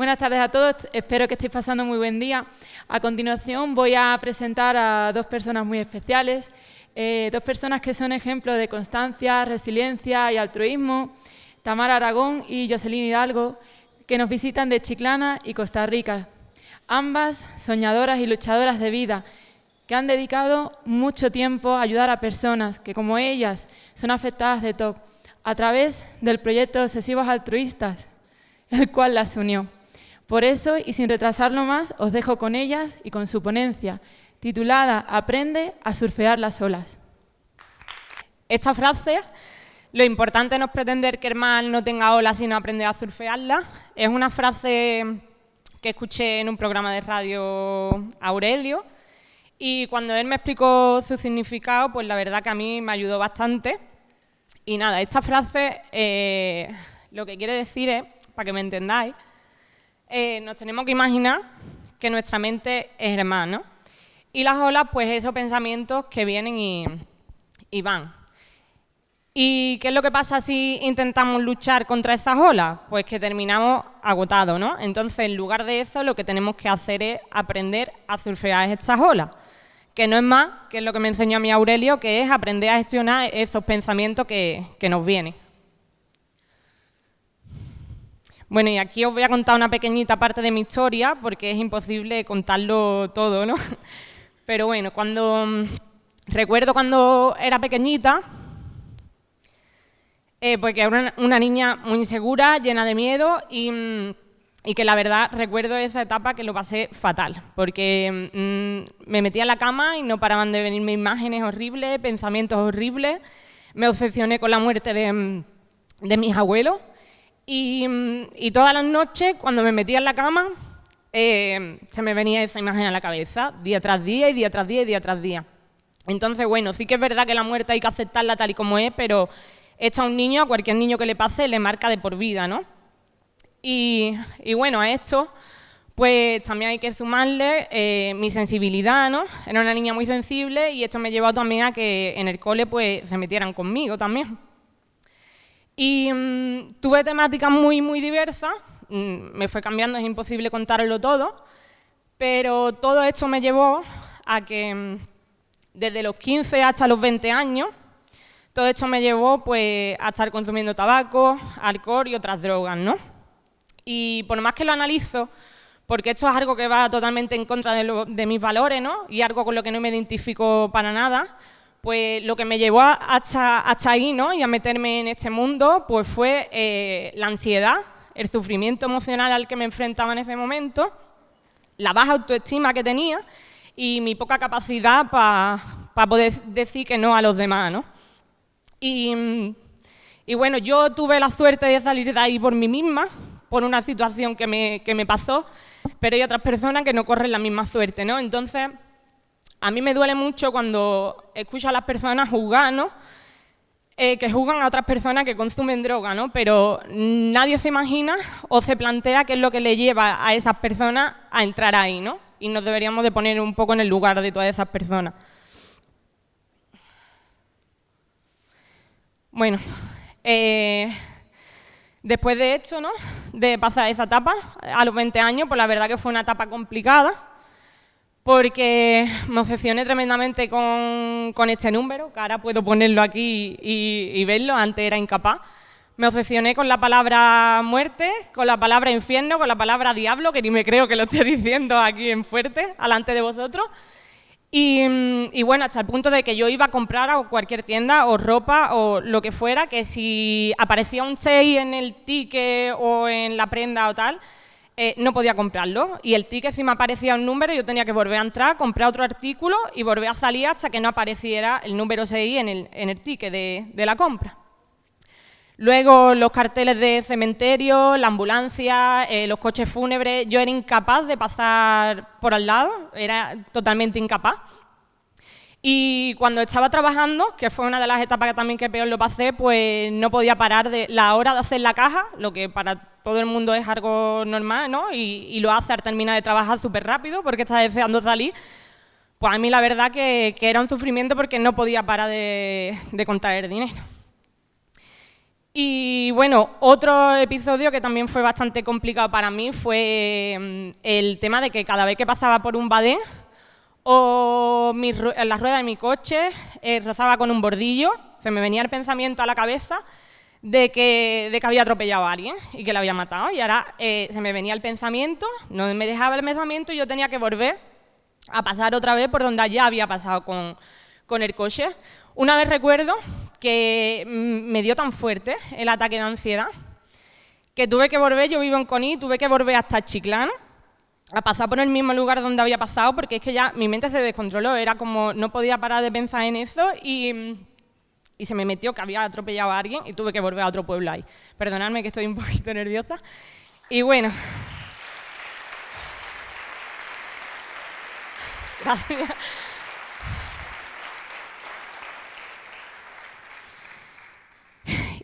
Buenas tardes a todos, espero que estéis pasando muy buen día. A continuación voy a presentar a dos personas muy especiales, dos personas que son ejemplos de constancia, resiliencia y altruismo, Tamara Aragón y Jocelyn Hidalgo, que nos visitan de Chiclana y Costa Rica. Ambas soñadoras y luchadoras de vida, que han dedicado mucho tiempo a ayudar a personas que, como ellas, son afectadas de TOC, a través del proyecto Obsesivos Altruistas, el cual las unió. Por eso, y sin retrasarlo más, os dejo con ellas y con su ponencia, titulada Aprende a surfear las olas. Esta frase, lo importante no es pretender que el mar no tenga olas, sino aprender a surfearlas, es una frase que escuché en un programa de radio Aurelio, y cuando él me explicó su significado, pues la verdad que a mí me ayudó bastante. Y nada, esta frase lo que quiere decir es, para que me entendáis, nos tenemos que imaginar que nuestra mente es hermana, ¿no? Y las olas, pues esos pensamientos que vienen y van. ¿Y qué es lo que pasa si intentamos luchar contra esas olas? Pues que terminamos agotados, ¿no? Entonces, en lugar de eso, lo que tenemos que hacer es aprender a surfear estas olas, que no es más, que es lo que me enseñó a mí Aurelio, que es aprender a gestionar esos pensamientos que nos vienen. Bueno, y aquí os voy a contar una pequeñita parte de mi historia, porque es imposible contarlo todo, ¿no? Pero bueno, recuerdo cuando era pequeñita, porque era una niña muy insegura, llena de miedo, y que la verdad recuerdo esa etapa que lo pasé fatal, porque me metía en la cama y no paraban de venirme imágenes horribles, pensamientos horribles, me obsesioné con la muerte de mis abuelos, y todas las noches, cuando me metía en la cama, se me venía esa imagen a la cabeza, día tras día, y día tras día, y día tras día. Entonces, bueno, sí que es verdad que la muerte hay que aceptarla tal y como es, pero esto a un niño, a cualquier niño que le pase, le marca de por vida, ¿no? Y bueno, a esto, pues también hay que sumarle mi sensibilidad, ¿no? Era una niña muy sensible y esto me llevó también a que en el cole pues se metieran conmigo también. Y tuve temáticas muy, muy diversas, me fue cambiando, es imposible contarlo todo, pero todo esto me llevó a que desde los 15 hasta los 20 años, todo esto me llevó pues, a estar consumiendo tabaco, alcohol y otras drogas, ¿no? Y por más que lo analizo, porque esto es algo que va totalmente en contra de mis valores, ¿no? Y algo con lo que no me identifico para nada, pues lo que me llevó hasta ahí, ¿no? Y a meterme en este mundo, pues fue la ansiedad, el sufrimiento emocional al que me enfrentaba en ese momento, la baja autoestima que tenía y mi poca capacidad para poder decir que no a los demás, ¿no? Y bueno, yo tuve la suerte de salir de ahí por mí misma, por una situación que me pasó, pero hay otras personas que no corren la misma suerte, ¿no? Entonces, a mí me duele mucho cuando escucho a las personas juzgar, ¿no? Que juzgan a otras personas que consumen droga, ¿no? Pero nadie se imagina o se plantea qué es lo que le lleva a esas personas a entrar ahí, ¿no? Y nos deberíamos de poner un poco en el lugar de todas esas personas. Bueno, después de esto, ¿no? De pasar esa etapa a los 20 años, pues la verdad que fue una etapa complicada, porque me obsesioné tremendamente con este número, que ahora puedo ponerlo aquí y verlo, antes era incapaz. Me obsesioné con la palabra muerte, con la palabra infierno, con la palabra diablo, que ni me creo que lo esté diciendo aquí en fuerte, delante de vosotros. Y bueno, hasta el punto de que yo iba a comprar a cualquier tienda o ropa o lo que fuera, que si aparecía un 6 en el ticket o en la prenda o tal, no podía comprarlo. Y el ticket, si me aparecía un número, yo tenía que volver a entrar, comprar otro artículo y volver a salir hasta que no apareciera el número 6 en el ticket de la compra. Luego los carteles de cementerio, la ambulancia, los coches fúnebres, yo era incapaz de pasar por al lado, era totalmente incapaz. Y cuando estaba trabajando, que fue una de las etapas que también que peor lo pasé, pues no podía parar de la hora de hacer la caja, lo que para todo el mundo es algo normal, ¿no? Y lo hace al terminar de trabajar súper rápido porque está deseando salir. Pues a mí la verdad que era un sufrimiento porque no podía parar de contar el dinero. Y bueno, otro episodio que también fue bastante complicado para mí fue el tema de que cada vez que pasaba por un badén o la rueda de mi coche rozaba con un bordillo, se me venía el pensamiento a la cabeza de que había atropellado a alguien y que la había matado. Y ahora se me venía el pensamiento, no me dejaba el pensamiento y yo tenía que volver a pasar otra vez por donde ya había pasado con el coche. Una vez recuerdo que me dio tan fuerte el ataque de ansiedad que tuve que volver, yo vivo en Conil, tuve que volver hasta Chiclana a pasar por el mismo lugar donde había pasado, porque es que ya mi mente se descontroló, era como no podía parar de pensar en eso y se me metió que había atropellado a alguien y tuve que volver a otro pueblo ahí. Perdonadme que estoy un poquito nerviosa. Y bueno. Gracias.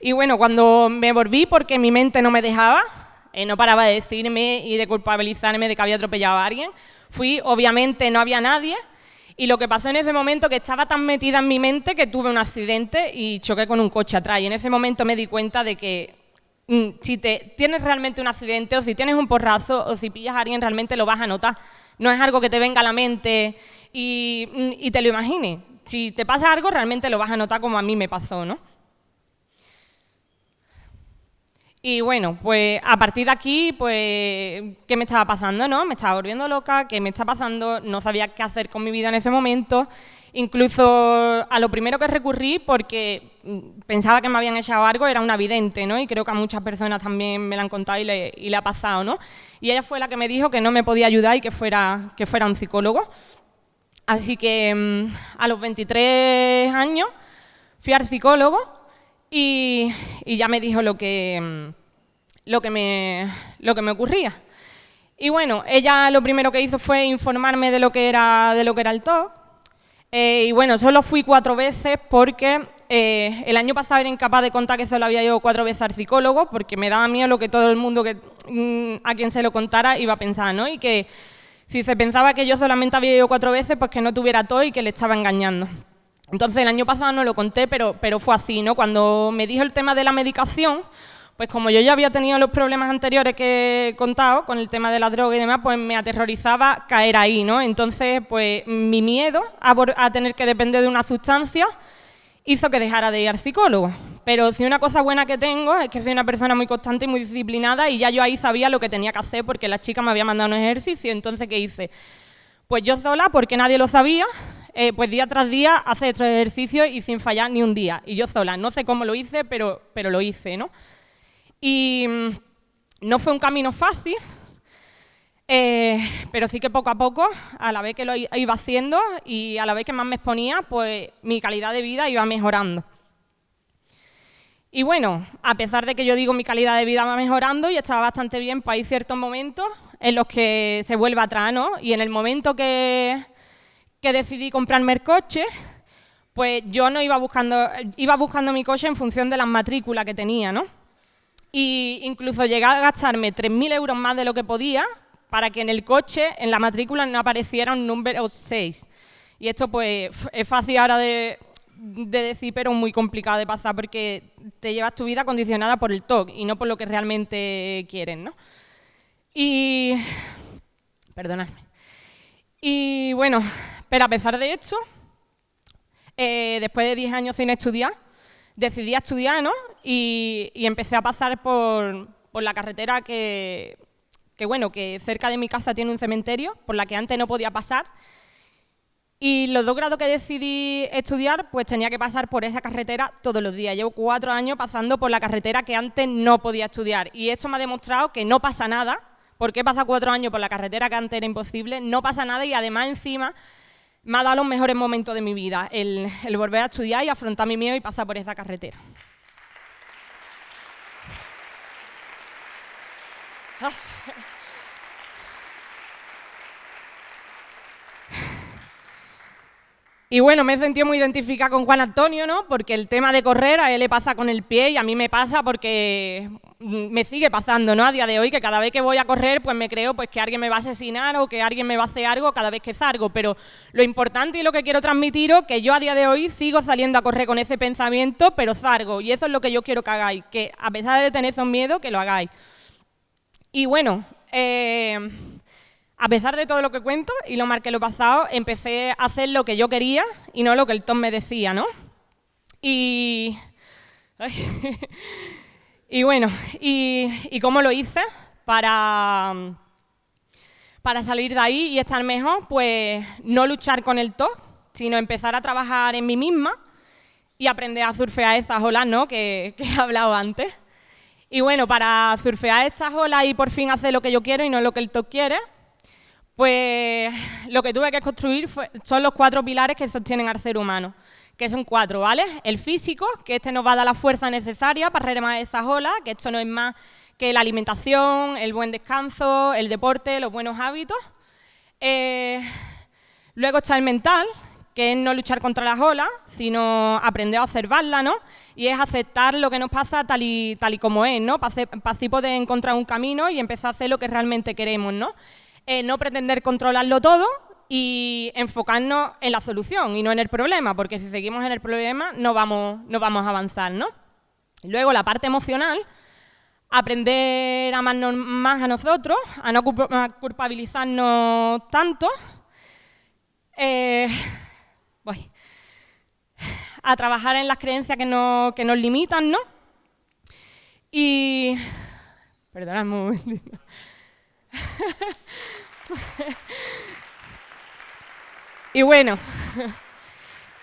Y bueno, cuando me volví, porque mi mente no me dejaba, no paraba de decirme y de culpabilizarme de que había atropellado a alguien, fui, obviamente no había nadie, y lo que pasó en ese momento que estaba tan metida en mi mente que tuve un accidente y choqué con un coche atrás. Y en ese momento me di cuenta de que si tienes realmente un accidente o si tienes un porrazo o si pillas a alguien realmente lo vas a notar. No es algo que te venga a la mente y te lo imagines. Si te pasa algo realmente lo vas a notar como a mí me pasó, ¿no? Y bueno, pues a partir de aquí, pues, ¿qué me estaba pasando, no? Me estaba volviendo loca, ¿qué me está pasando? No sabía qué hacer con mi vida en ese momento. Incluso a lo primero que recurrí, porque pensaba que me habían echado algo, era una vidente, ¿no? Y creo que a muchas personas también me la han contado y le ha pasado, ¿no? Y ella fue la que me dijo que no me podía ayudar y que fuera un psicólogo. Así que a los 23 años fui al psicólogo y ya me dijo lo que me ocurría. Y bueno, ella lo primero que hizo fue informarme de lo que era el TOC. Y bueno, solo fui 4 veces porque el año pasado era incapaz de contar que solo había ido 4 veces al psicólogo porque me daba miedo lo que todo el mundo a quien se lo contara iba a pensar, ¿no? Y que si se pensaba que yo solamente había ido 4 veces, pues que no tuviera TOC y que le estaba engañando. Entonces el año pasado no lo conté, pero fue así, ¿no? Cuando me dijo el tema de la medicación, pues como yo ya había tenido los problemas anteriores que he contado con el tema de la droga y demás, pues me aterrorizaba caer ahí, ¿no? Entonces, pues mi miedo a tener que depender de una sustancia hizo que dejara de ir al psicólogo. Pero sí, una cosa buena que tengo es que soy una persona muy constante y muy disciplinada y ya yo ahí sabía lo que tenía que hacer porque la chica me había mandado un ejercicio. Entonces, ¿qué hice? Pues yo sola, porque nadie lo sabía, pues día tras día hacer estos ejercicios y sin fallar ni un día. Y yo sola, no sé cómo lo hice, pero lo hice, ¿no? Y no fue un camino fácil, pero sí que poco a poco, a la vez que lo iba haciendo y a la vez que más me exponía, pues mi calidad de vida iba mejorando. Y bueno, a pesar de que yo digo mi calidad de vida va mejorando y estaba bastante bien, pues hay ciertos momentos en los que se vuelve atrás, ¿no? Y en el momento que decidí comprarme el coche, pues yo no iba buscando mi coche en función de las matrículas que tenía, ¿no? Y incluso llegué a gastarme 3.000 euros más de lo que podía para que en el coche, en la matrícula, no apareciera un número 6. Y esto pues es fácil ahora de decir, pero muy complicado de pasar porque te llevas tu vida condicionada por el TOC y no por lo que realmente quieren, ¿no? Y perdonadme. Y bueno, pero a pesar de esto, después de 10 años sin estudiar, decidí estudiar, ¿no? Y empecé a pasar por la carretera que cerca de mi casa tiene un cementerio, por la que antes no podía pasar. Y los 2 grados que decidí estudiar, pues tenía que pasar por esa carretera todos los días. Llevo 4 años pasando por la carretera que antes no podía estudiar. Y esto me ha demostrado que no pasa nada, porque he pasado 4 años por la carretera que antes era imposible, no pasa nada y además encima me ha dado los mejores momentos de mi vida, el volver a estudiar y afrontar mi miedo y pasar por esa carretera. Y bueno, me he sentido muy identificada con Juan Antonio, ¿no? Porque el tema de correr a él le pasa con el pie y a mí me pasa porque me sigue pasando, ¿no? A día de hoy, que cada vez que voy a correr, pues me creo pues, que alguien me va a asesinar o que alguien me va a hacer algo cada vez que salgo. Pero lo importante y lo que quiero transmitiros, que yo a día de hoy sigo saliendo a correr con ese pensamiento, pero salgo. Y eso es lo que yo quiero que hagáis, que a pesar de tener esos miedos, que lo hagáis. Y bueno, a pesar de todo lo que cuento y lo mal que lo he pasado, empecé a hacer lo que yo quería y no lo que el Tom me decía, ¿no? Y bueno, ¿y cómo lo hice para salir de ahí y estar mejor? Pues no luchar con el TOC, sino empezar a trabajar en mí misma y aprender a surfear esas olas, ¿no? que he hablado antes. Y bueno, para surfear estas olas y por fin hacer lo que yo quiero y no lo que el TOC quiere, pues lo que tuve que construir son los 4 pilares que sostienen al ser humano, que son 4, ¿vale? El físico, que este nos va a dar la fuerza necesaria para remar esas olas, que esto no es más que la alimentación, el buen descanso, el deporte, los buenos hábitos. Luego está el mental, que es no luchar contra las olas, sino aprender a observarlas, ¿no? Y es aceptar lo que nos pasa tal y como es, ¿no? Para así poder encontrar un camino y empezar a hacer lo que realmente queremos, ¿no? No pretender controlarlo todo y enfocarnos en la solución y no en el problema, porque si seguimos en el problema no vamos a avanzar, ¿no? Luego, la parte emocional, aprender a amarnos más a nosotros, a no culpabilizarnos tanto, a trabajar en las creencias que nos limitan, ¿no? Y... Perdonadme un momentito. Y bueno,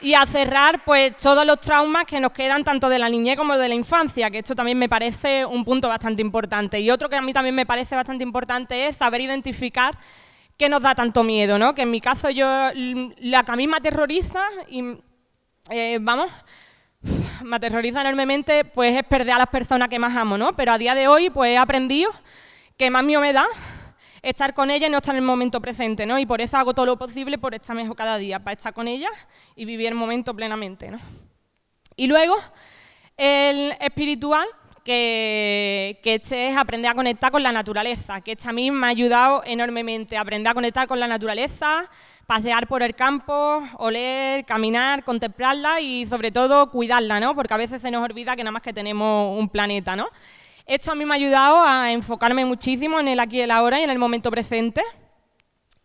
y a cerrar pues todos los traumas que nos quedan tanto de la niñez como de la infancia, que esto también me parece un punto bastante importante. Y otro que a mí también me parece bastante importante es saber identificar qué nos da tanto miedo, ¿no? Que en mi caso la que a mí me aterroriza y me aterroriza enormemente, pues es perder a las personas que más amo, ¿no? Pero a día de hoy pues he aprendido que más miedo me da estar con ella y no estar en el momento presente, ¿no? Y por eso hago todo lo posible por estar mejor cada día, para estar con ella y vivir el momento plenamente, ¿no? Y luego, el espiritual, que este es aprender a conectar con la naturaleza, que este a mí me ha ayudado enormemente, aprender a conectar con la naturaleza, pasear por el campo, oler, caminar, contemplarla y sobre todo cuidarla, ¿no? Porque a veces se nos olvida que nada más que tenemos un planeta, ¿no? Esto a mí me ha ayudado a enfocarme muchísimo en el aquí y el ahora y en el momento presente.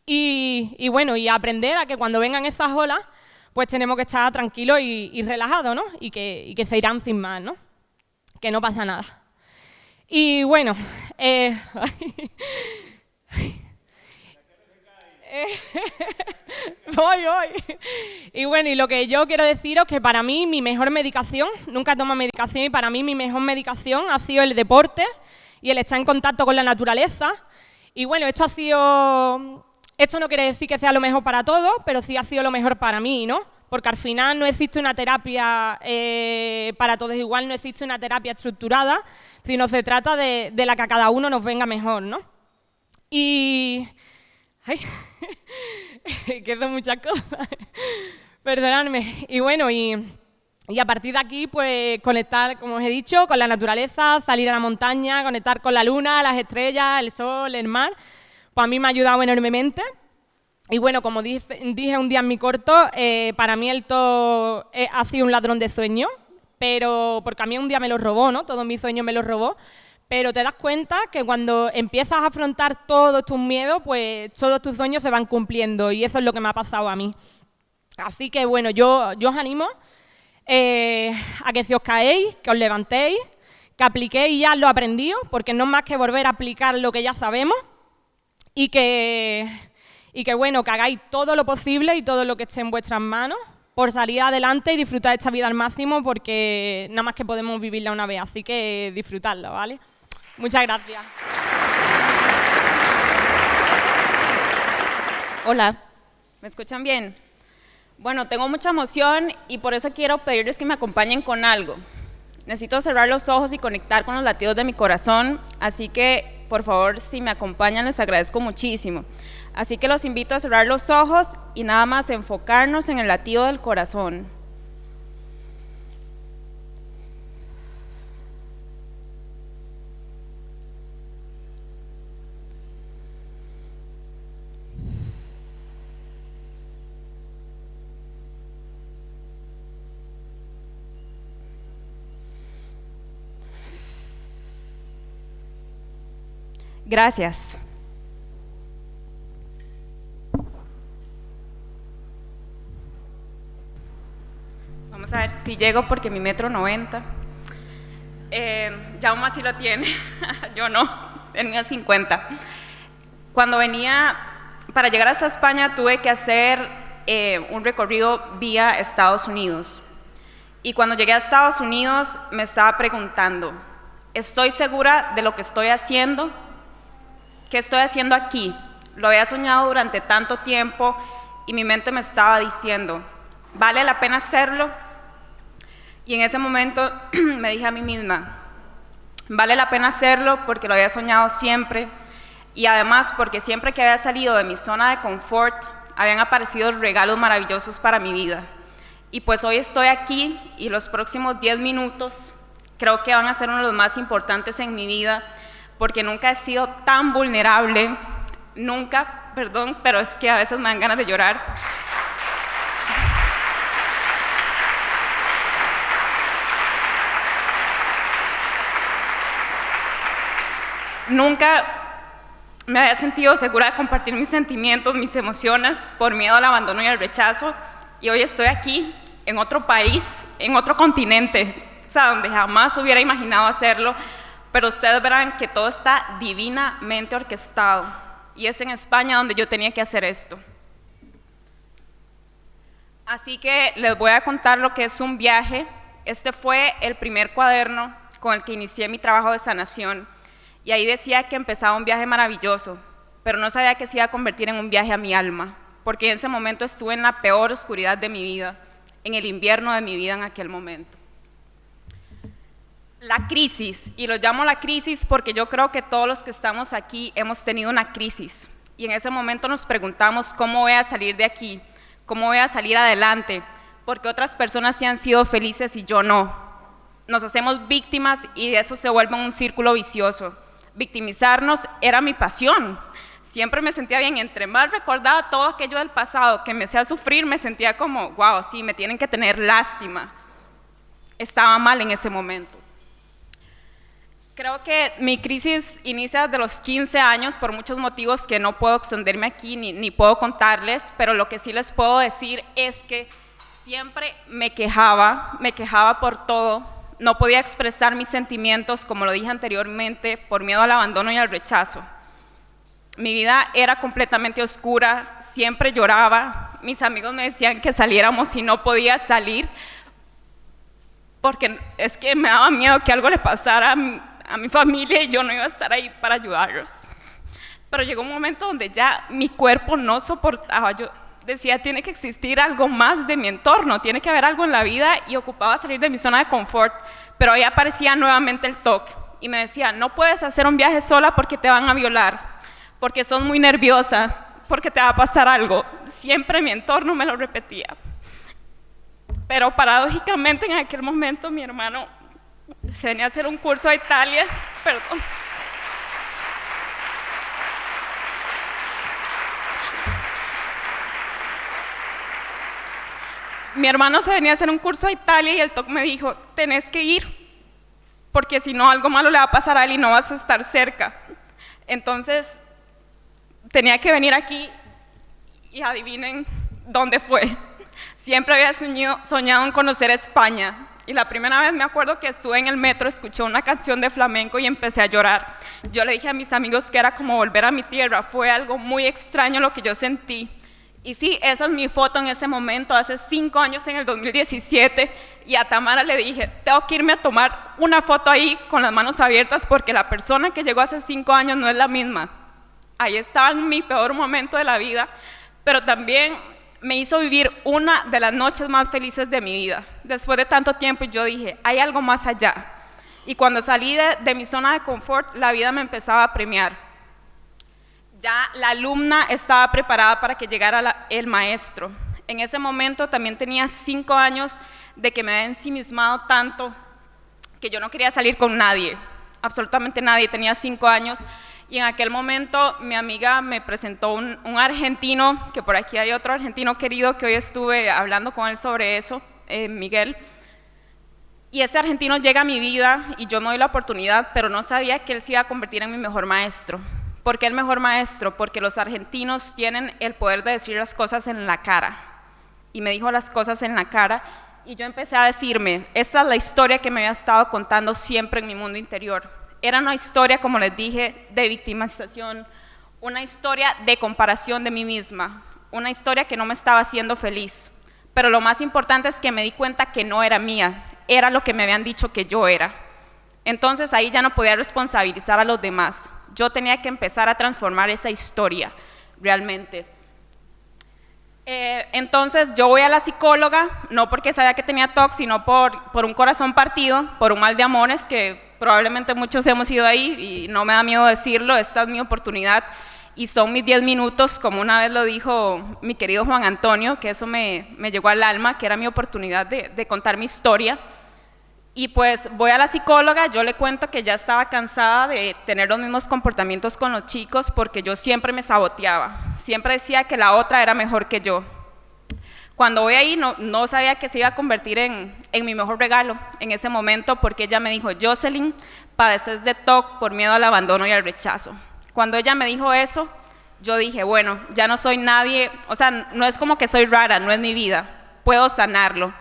Y bueno, y a aprender a que cuando vengan esas olas, pues tenemos que estar tranquilos y relajados, ¿no? Y que se irán sin más, ¿no? Que no pasa nada. Y bueno, voy. Y bueno, y lo que yo quiero deciros es que para mí mi mejor medicación, nunca tomo medicación, y para mí mi mejor medicación ha sido el deporte y el estar en contacto con la naturaleza. Y bueno, esto no quiere decir que sea lo mejor para todos, pero sí ha sido lo mejor para mí, ¿no? Porque al final no existe una terapia para todos igual, no existe una terapia estructurada, sino se trata de la que a cada uno nos venga mejor, ¿no? Y... ¡ay! Que son muchas cosas. Perdonadme. Y bueno, y a partir de aquí, pues conectar, como os he dicho, con la naturaleza, salir a la montaña, conectar con la luna, las estrellas, el sol, el mar, pues a mí me ha ayudado enormemente. Y bueno, como dije un día en mi corto, para mí el TOC ha sido un ladrón de sueños, pero porque a mí un día me lo robó, ¿no? Todos mis sueños me los robó. Pero te das cuenta que cuando empiezas a afrontar todos tus miedos, pues todos tus sueños se van cumpliendo y eso es lo que me ha pasado a mí. Así que bueno, yo os animo a que si os caéis, que os levantéis, que apliquéis ya lo aprendido, porque no es más que volver a aplicar lo que ya sabemos y que bueno, que hagáis todo lo posible y todo lo que esté en vuestras manos por salir adelante y disfrutar de esta vida al máximo, porque nada más que podemos vivirla una vez, así que disfrutadla, ¿vale? Muchas gracias. Hola, ¿me escuchan bien? Bueno, tengo mucha emoción y por eso quiero pedirles que me acompañen con algo. Necesito cerrar los ojos y conectar con los latidos de mi corazón, así que por favor, si me acompañan, les agradezco muchísimo. Así que los invito a cerrar los ojos y nada más enfocarnos en el latido del corazón. Gracias. Vamos a ver si llego porque mi 1,90 m. Jaume sí lo tiene, yo no, tenía 50. Cuando venía, para llegar hasta España tuve que hacer un recorrido vía Estados Unidos. Y cuando llegué a Estados Unidos me estaba preguntando, ¿estoy segura de lo que estoy haciendo? ¿Qué estoy haciendo aquí? Lo había soñado durante tanto tiempo y mi mente me estaba diciendo, ¿vale la pena hacerlo? Y en ese momento me dije a mí misma, vale la pena hacerlo porque lo había soñado siempre y además porque siempre que había salido de mi zona de confort habían aparecido regalos maravillosos para mi vida. Y pues hoy estoy aquí y los próximos 10 minutos creo que van a ser uno de los más importantes en mi vida porque nunca he sido tan vulnerable, nunca, perdón, pero es que a veces me dan ganas de llorar. Nunca me había sentido segura de compartir mis sentimientos, mis emociones, por miedo al abandono y al rechazo, y hoy estoy aquí, en otro país, en otro continente, o sea, donde jamás hubiera imaginado hacerlo, pero ustedes verán que todo está divinamente orquestado, y es en España donde yo tenía que hacer esto. Así que les voy a contar lo que es un viaje. Este fue el primer cuaderno con el que inicié mi trabajo de sanación, y ahí decía que empezaba un viaje maravilloso, pero no sabía que se iba a convertir en un viaje a mi alma, porque en ese momento estuve en la peor oscuridad de mi vida, en el invierno de mi vida en aquel momento. La crisis, y lo llamo la crisis porque yo creo que todos los que estamos aquí hemos tenido una crisis, y en ese momento nos preguntamos cómo voy a salir de aquí, cómo voy a salir adelante, porque otras personas sí han sido felices y yo no. Nos hacemos víctimas y de eso se vuelve un círculo vicioso. Victimizarnos era mi pasión, siempre me sentía bien, entre más recordaba todo aquello del pasado que me hacía sufrir, me sentía como, wow, sí, me tienen que tener lástima. Estaba mal en ese momento. Creo que mi crisis inicia desde los 15 años por muchos motivos que no puedo extenderme aquí ni puedo contarles, pero lo que sí les puedo decir es que siempre me quejaba por todo, no podía expresar mis sentimientos, como lo dije anteriormente, por miedo al abandono y al rechazo. Mi vida era completamente oscura, siempre lloraba, mis amigos me decían que saliéramos y no podía salir, porque es que me daba miedo que algo le pasara a mi familia y yo no iba a estar ahí para ayudarlos. Pero llegó un momento donde ya mi cuerpo no soportaba, yo decía, tiene que existir algo más de mi entorno, tiene que haber algo en la vida y ocupaba salir de mi zona de confort, pero ahí aparecía nuevamente el toque y me decía, no puedes hacer un viaje sola porque te van a violar, porque sos muy nerviosa, porque te va a pasar algo. Siempre mi entorno me lo repetía. Pero paradójicamente en aquel momento mi hermano se venía a hacer un curso a Italia, perdón. Mi hermano se venía a hacer un curso a Italia y el TOC me dijo, tenés que ir, porque si no algo malo le va a pasar a él y no vas a estar cerca. Entonces tenía que venir aquí y adivinen dónde fue. Siempre había soñado en conocer España. Y la primera vez me acuerdo que estuve en el metro, escuché una canción de flamenco y empecé a llorar. Yo le dije a mis amigos que era como volver a mi tierra, fue algo muy extraño lo que yo sentí. Y sí, esa es mi foto en ese momento, hace 5 años en el 2017, y a Tamara le dije, tengo que irme a tomar una foto ahí con las manos abiertas porque la persona que llegó hace 5 años no es la misma. Ahí estaba en mi peor momento de la vida, pero también me hizo vivir una de las noches más felices de mi vida. Después de tanto tiempo yo dije, hay algo más allá. Y cuando salí de mi zona de confort, la vida me empezaba a premiar. Ya la alumna estaba preparada para que llegara el maestro. En ese momento también tenía 5 años de que me había ensimismado tanto que yo no quería salir con nadie, absolutamente nadie, tenía 5 años. Y en aquel momento mi amiga me presentó un argentino, que por aquí hay otro argentino querido que hoy estuve hablando con él sobre eso, Miguel. Y ese argentino llega a mi vida y yo me doy la oportunidad, pero no sabía que él se iba a convertir en mi mejor maestro. ¿Por qué el mejor maestro? Porque los argentinos tienen el poder de decir las cosas en la cara. Y me dijo las cosas en la cara y yo empecé a decirme, esta es la historia que me había estado contando siempre en mi mundo interior. Era una historia, como les dije, de victimización, una historia de comparación de mí misma, una historia que no me estaba haciendo feliz. Pero lo más importante es que me di cuenta que no era mía, era lo que me habían dicho que yo era. Entonces ahí ya no podía responsabilizar a los demás. Yo tenía que empezar a transformar esa historia, realmente. Entonces yo voy a la psicóloga, no porque sabía que tenía TOC, sino por un corazón partido, por un mal de amores, que probablemente muchos hemos ido ahí y no me da miedo decirlo, esta es mi oportunidad y son mis 10 minutos, como una vez lo dijo mi querido Juan Antonio, que eso me llegó al alma, que era mi oportunidad de contar mi historia. Y pues voy a la psicóloga, yo le cuento que ya estaba cansada de tener los mismos comportamientos con los chicos porque yo siempre me saboteaba, siempre decía que la otra era mejor que yo. Cuando voy ahí no sabía que se iba a convertir en mi mejor regalo en ese momento porque ella me dijo, Jocelyn, padeces de TOC por miedo al abandono y al rechazo. Cuando ella me dijo eso, yo dije, bueno, ya no soy nadie, o sea, no es como que soy rara, no es mi vida, puedo sanarlo.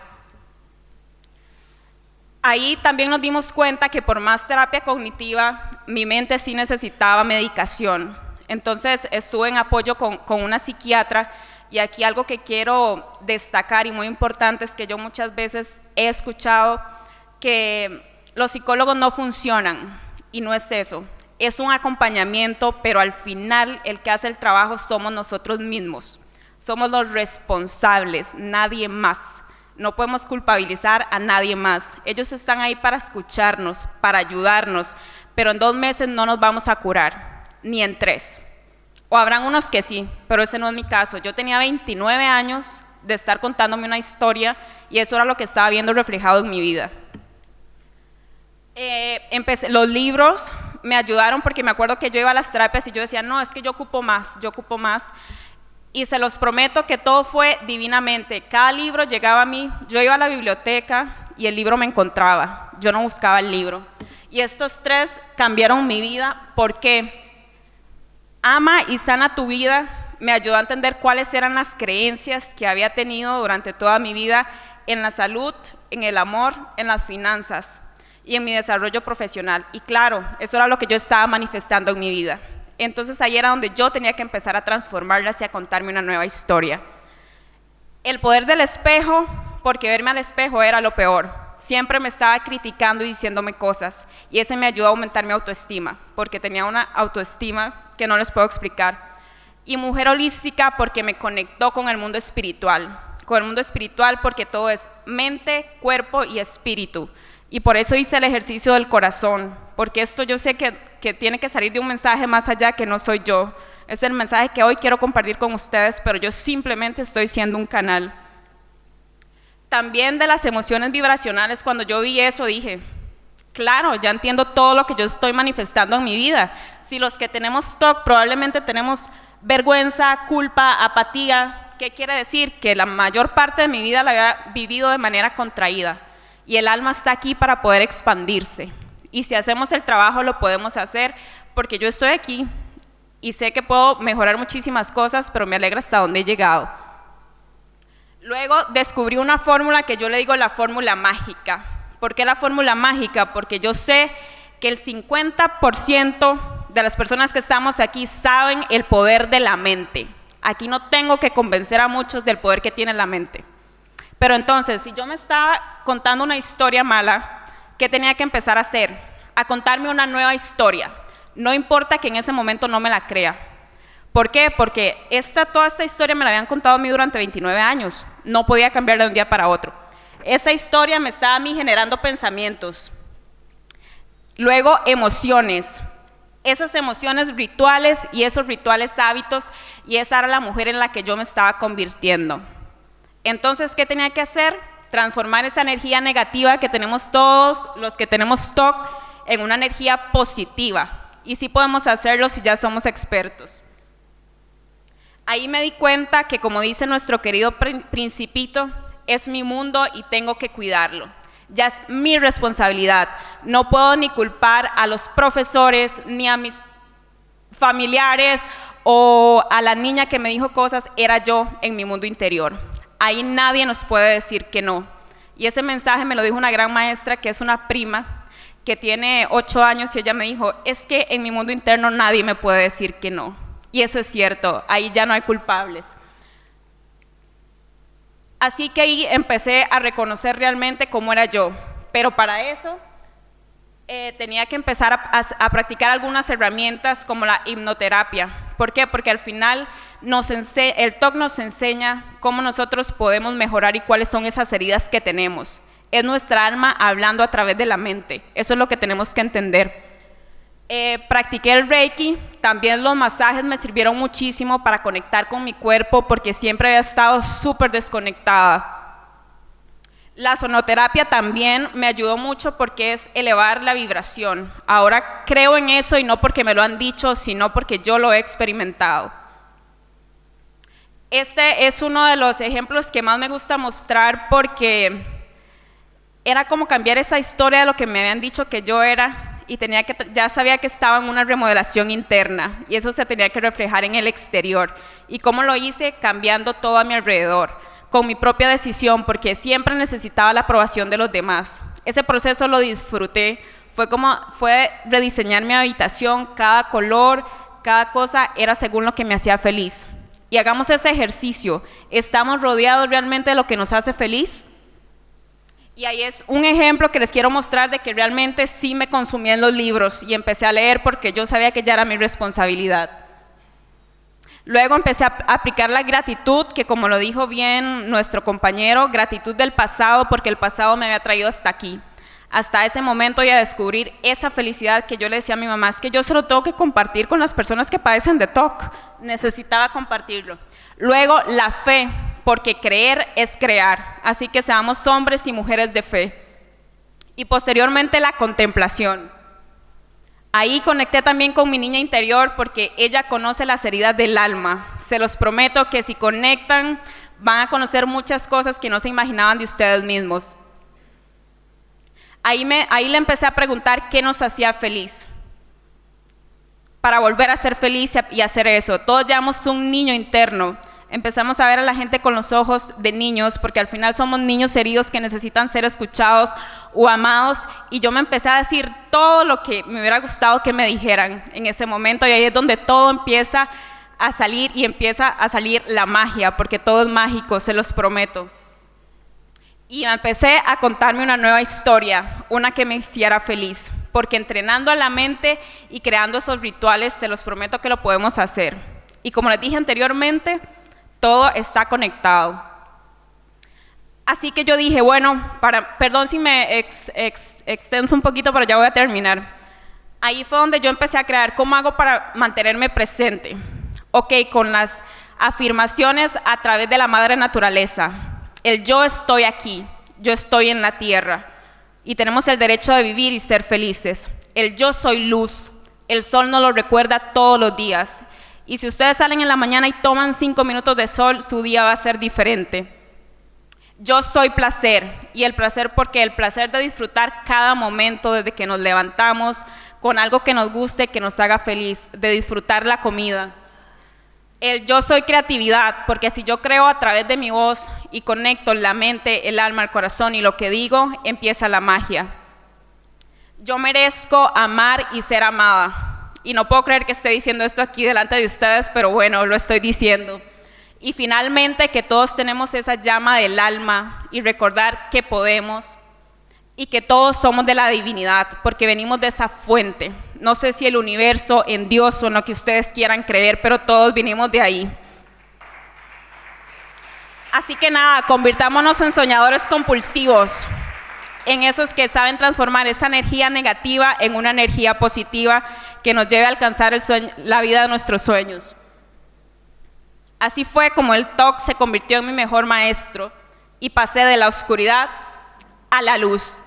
Ahí también nos dimos cuenta que por más terapia cognitiva, mi mente sí necesitaba medicación. Entonces estuve en apoyo con una psiquiatra y aquí algo que quiero destacar y muy importante es que yo muchas veces he escuchado que los psicólogos no funcionan y no es eso. Es un acompañamiento, pero al final el que hace el trabajo somos nosotros mismos. Somos los responsables, nadie más. No podemos culpabilizar a nadie más. Ellos están ahí para escucharnos, para ayudarnos, pero en 2 meses no nos vamos a curar, ni en 3. O habrán unos que sí, pero ese no es mi caso. Yo tenía 29 años de estar contándome una historia y eso era lo que estaba viendo reflejado en mi vida. Los libros me ayudaron porque me acuerdo que yo iba a las terapias y yo decía, no, es que yo ocupo más. Y se los prometo que todo fue divinamente. Cada libro llegaba a mí, yo iba a la biblioteca y el libro me encontraba, yo no buscaba el libro. Y estos 3 cambiaron mi vida porque Ama y Sana tu Vida me ayudó a entender cuáles eran las creencias que había tenido durante toda mi vida en la salud, en el amor, en las finanzas y en mi desarrollo profesional. Y claro, eso era lo que yo estaba manifestando en mi vida. Entonces ahí era donde yo tenía que empezar a transformarlas y a contarme una nueva historia. El poder del espejo, porque verme al espejo era lo peor. Siempre me estaba criticando y diciéndome cosas y ese me ayudó a aumentar mi autoestima, porque tenía una autoestima que no les puedo explicar. Y mujer holística porque me conectó con el mundo espiritual. Con el mundo espiritual porque todo es mente, cuerpo y espíritu. Y por eso hice el ejercicio del corazón, porque esto yo sé que tiene que salir de un mensaje más allá que no soy yo. Es el mensaje que hoy quiero compartir con ustedes, pero yo simplemente estoy siendo un canal. También de las emociones vibracionales, cuando yo vi eso dije, claro, ya entiendo todo lo que yo estoy manifestando en mi vida. Si los que tenemos TOC probablemente tenemos vergüenza, culpa, apatía, ¿qué quiere decir? Que la mayor parte de mi vida la había vivido de manera contraída. Y el alma está aquí para poder expandirse. Y si hacemos el trabajo lo podemos hacer porque yo estoy aquí y sé que puedo mejorar muchísimas cosas, pero me alegra hasta donde he llegado. Luego descubrí una fórmula que yo le digo la fórmula mágica. ¿Por qué la fórmula mágica? Porque yo sé que el 50% de las personas que estamos aquí saben el poder de la mente. Aquí no tengo que convencer a muchos del poder que tiene la mente. Pero entonces, si yo me estaba contando una historia mala, ¿qué tenía que empezar a hacer? A contarme una nueva historia. No importa que en ese momento no me la crea. ¿Por qué? Porque toda esta historia me la habían contado a mí durante 29 años. No podía cambiarla de un día para otro. Esa historia me estaba a mí generando pensamientos. Luego, emociones. Esas emociones rituales y esos rituales hábitos, y esa era la mujer en la que yo me estaba convirtiendo. Entonces, ¿qué tenía que hacer? Transformar esa energía negativa que tenemos todos los que tenemos TOC en una energía positiva. Y sí podemos hacerlo si ya somos expertos. Ahí me di cuenta que, como dice nuestro querido Principito, es mi mundo y tengo que cuidarlo. Ya es mi responsabilidad. No puedo ni culpar a los profesores, ni a mis familiares o a la niña que me dijo cosas. Era yo en mi mundo interior. Ahí nadie nos puede decir que no. Y ese mensaje me lo dijo una gran maestra que es una prima que tiene 8 años y ella me dijo, es que en mi mundo interno nadie me puede decir que no. Y eso es cierto, ahí ya no hay culpables. Así que ahí empecé a reconocer realmente cómo era yo, pero para eso tenía que empezar a practicar algunas herramientas como la hipnoterapia. ¿Por qué? Porque al final el TOC nos enseña cómo nosotros podemos mejorar y cuáles son esas heridas que tenemos. Es nuestra alma hablando a través de la mente, eso es lo que tenemos que entender. Practiqué el Reiki, también los masajes me sirvieron muchísimo para conectar con mi cuerpo porque siempre había estado súper desconectada. La sonoterapia también me ayudó mucho porque es elevar la vibración. Ahora creo en eso y no porque me lo han dicho, sino porque yo lo he experimentado. Este es uno de los ejemplos que más me gusta mostrar porque era como cambiar esa historia de lo que me habían dicho que yo era y ya sabía que estaba en una remodelación interna y eso se tenía que reflejar en el exterior. ¿Y cómo lo hice? Cambiando todo a mi alrededor, con mi propia decisión, porque siempre necesitaba la aprobación de los demás. Ese proceso lo disfruté, fue rediseñar mi habitación, cada color, cada cosa era según lo que me hacía feliz. Y hagamos ese ejercicio, ¿estamos rodeados realmente de lo que nos hace feliz? Y ahí es un ejemplo que les quiero mostrar de que realmente sí me consumí en los libros y empecé a leer porque yo sabía que ya era mi responsabilidad. Luego empecé a aplicar la gratitud, que como lo dijo bien nuestro compañero, gratitud del pasado porque el pasado me había traído hasta aquí. Hasta ese momento y a descubrir esa felicidad que yo le decía a mi mamá, es que yo se lo tengo que compartir con las personas que padecen de TOC, necesitaba compartirlo. Luego la fe, porque creer es crear, así que seamos hombres y mujeres de fe. Y posteriormente la contemplación. Ahí conecté también con mi niña interior porque ella conoce las heridas del alma. Se los prometo que si conectan van a conocer muchas cosas que no se imaginaban de ustedes mismos. Ahí le empecé a preguntar qué nos hacía feliz, para volver a ser feliz y hacer eso. Todos llevamos un niño interno, empezamos a ver a la gente con los ojos de niños, porque al final somos niños heridos que necesitan ser escuchados o amados, y yo me empecé a decir todo lo que me hubiera gustado que me dijeran en ese momento, y ahí es donde todo empieza a salir, y empieza a salir la magia, porque todo es mágico, se los prometo. Y empecé a contarme una nueva historia, una que me hiciera feliz, porque entrenando a la mente y creando esos rituales, se los prometo que lo podemos hacer. Y como les dije anteriormente, todo está conectado. Así que yo dije, bueno, perdón si me extenso un poquito, pero ya voy a terminar. Ahí fue donde yo empecé a crear, ¿cómo hago para mantenerme presente? Ok, con las afirmaciones a través de la madre naturaleza. El yo estoy aquí, yo estoy en la tierra y tenemos el derecho de vivir y ser felices. El yo soy luz, el sol nos lo recuerda todos los días. Y si ustedes salen en la mañana y toman 5 minutos de sol, su día va a ser diferente. Yo soy placer, y el placer porque el placer de disfrutar cada momento desde que nos levantamos con algo que nos guste, que nos haga feliz, de disfrutar la comida. El yo soy creatividad, porque si yo creo a través de mi voz y conecto la mente, el alma, el corazón y lo que digo, empieza la magia. Yo merezco amar y ser amada. Y no puedo creer que esté diciendo esto aquí delante de ustedes, pero bueno, lo estoy diciendo. Y finalmente que todos tenemos esa llama del alma y recordar que podemos y que todos somos de la divinidad, porque venimos de esa fuente. No sé si el universo, en Dios o en lo que ustedes quieran creer, pero todos vinimos de ahí. Así que nada, convirtámonos en soñadores compulsivos. en esos que saben transformar esa energía negativa en una energía positiva que nos lleve a alcanzar la vida de nuestros sueños. Así fue como el TOC se convirtió en mi mejor maestro y pasé de la oscuridad a la luz.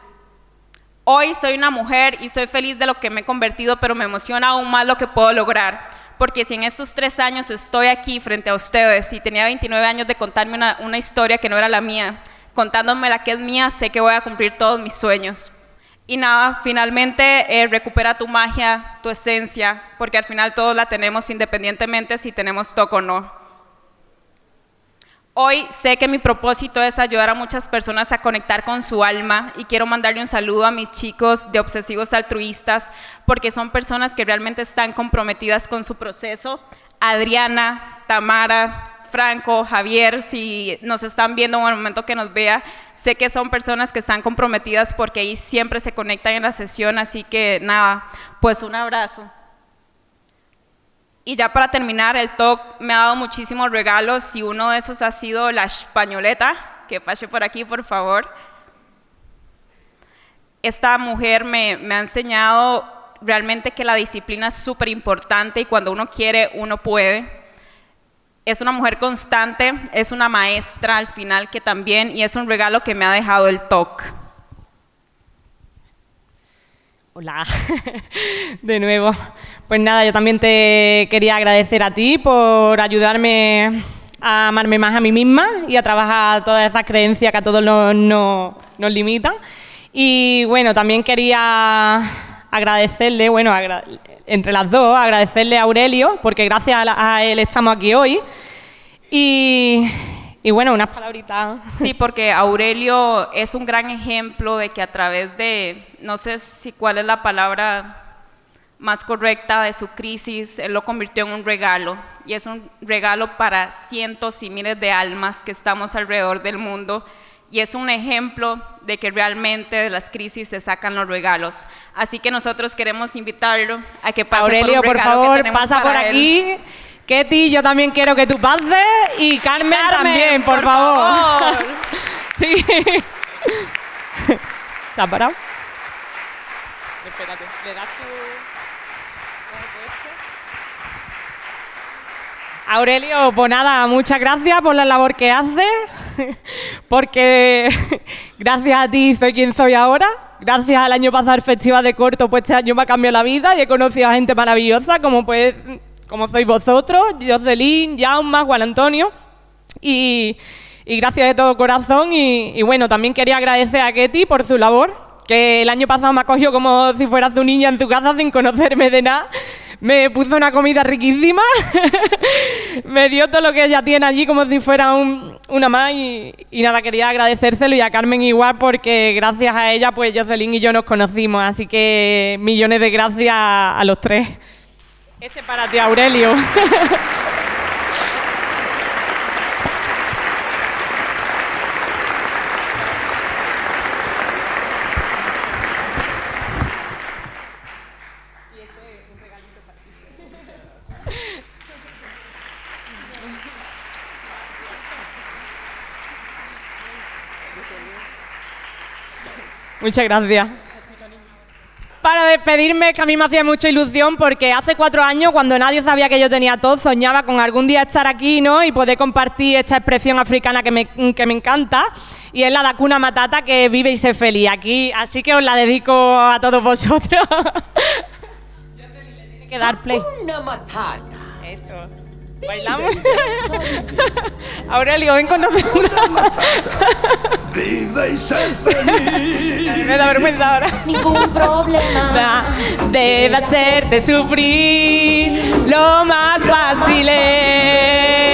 Hoy soy una mujer y soy feliz de lo que me he convertido, pero me emociona aún más lo que puedo lograr, porque si en estos 3 años estoy aquí frente a ustedes y tenía 29 años de contarme una historia que no era la mía, contándome la que es mía, sé que voy a cumplir todos mis sueños. Y nada, finalmente recupera tu magia, tu esencia, porque al final todos la tenemos independientemente si tenemos TOC o no. Hoy sé que mi propósito es ayudar a muchas personas a conectar con su alma y quiero mandarle un saludo a mis chicos de Obsesivos Altruistas porque son personas que realmente están comprometidas con su proceso. Adriana, Tamara, Franco, Javier, si nos están viendo en el momento que nos vea, sé que son personas que están comprometidas porque ahí siempre se conectan en la sesión, así que nada, pues un abrazo. Y ya para terminar, el TOC me ha dado muchísimos regalos y uno de esos ha sido la españoleta, que pase por aquí, por favor. Esta mujer me ha enseñado realmente que la disciplina es súper importante y cuando uno quiere, uno puede. Es una mujer constante, es una maestra al final que también, y es un regalo que me ha dejado el TOC. Hola, de nuevo. Pues nada, yo también te quería agradecer a ti por ayudarme a amarme más a mí misma y a trabajar todas esas creencias que a todos nos limitan. Y bueno, también quería agradecerle, bueno, entre las dos, agradecerle a Aurelio, porque gracias a él estamos aquí hoy. Y bueno, unas palabritas. Sí, porque Aurelio es un gran ejemplo de que a través de, no sé si cuál es la palabra más correcta, de su crisis, él lo convirtió en un regalo. Y es un regalo para cientos y miles de almas que estamos alrededor del mundo. Y es un ejemplo de que realmente de las crisis se sacan los regalos. Así que nosotros queremos invitarlo a que pase Aurelio, por un regalo por favor, que tenemos pasa para por él. aquí. Ketty, yo también quiero que tú pases. Y Carmen también, por favor. Sí. ¿Se ha parado? Espérate, ¿le das tu...? Aurelio, pues nada, muchas gracias por la labor que haces, porque gracias a ti soy quien soy ahora, gracias al año pasado el Festival de Corto, pues este año me ha cambiado la vida y he conocido a gente maravillosa como sois vosotros, Jocelyn, Jaume, Juan Antonio, y gracias de todo corazón. Y bueno, también quería agradecer a Ketty por su labor, que el año pasado me acogió como si fuera su niña en su casa sin conocerme de nada. Me puso una comida riquísima, me dio todo lo que ella tiene allí como si fuera una más y nada, quería agradecérselo y a Carmen igual porque gracias a ella pues Jocelyn y yo nos conocimos, así que millones de gracias a los tres. Este es para ti, Aurelio. Muchas gracias. Para despedirme, que a mí me hacía mucha ilusión porque hace 4 años, cuando nadie sabía que yo tenía TOC, soñaba con algún día estar aquí, ¿no? Y poder compartir esta expresión africana que me encanta, y es la de Hakuna Matata, que vive y sé feliz aquí, así que os la dedico a todos vosotros. Le tiene que dar play. Hakuna Matata. Eso. ¿Bailamos? Aurelio, ven con nosotros. Vive y sé feliz. Me da vergüenza ahora. Ningún problema. Debe hacerte sufrir. Lo más fácil es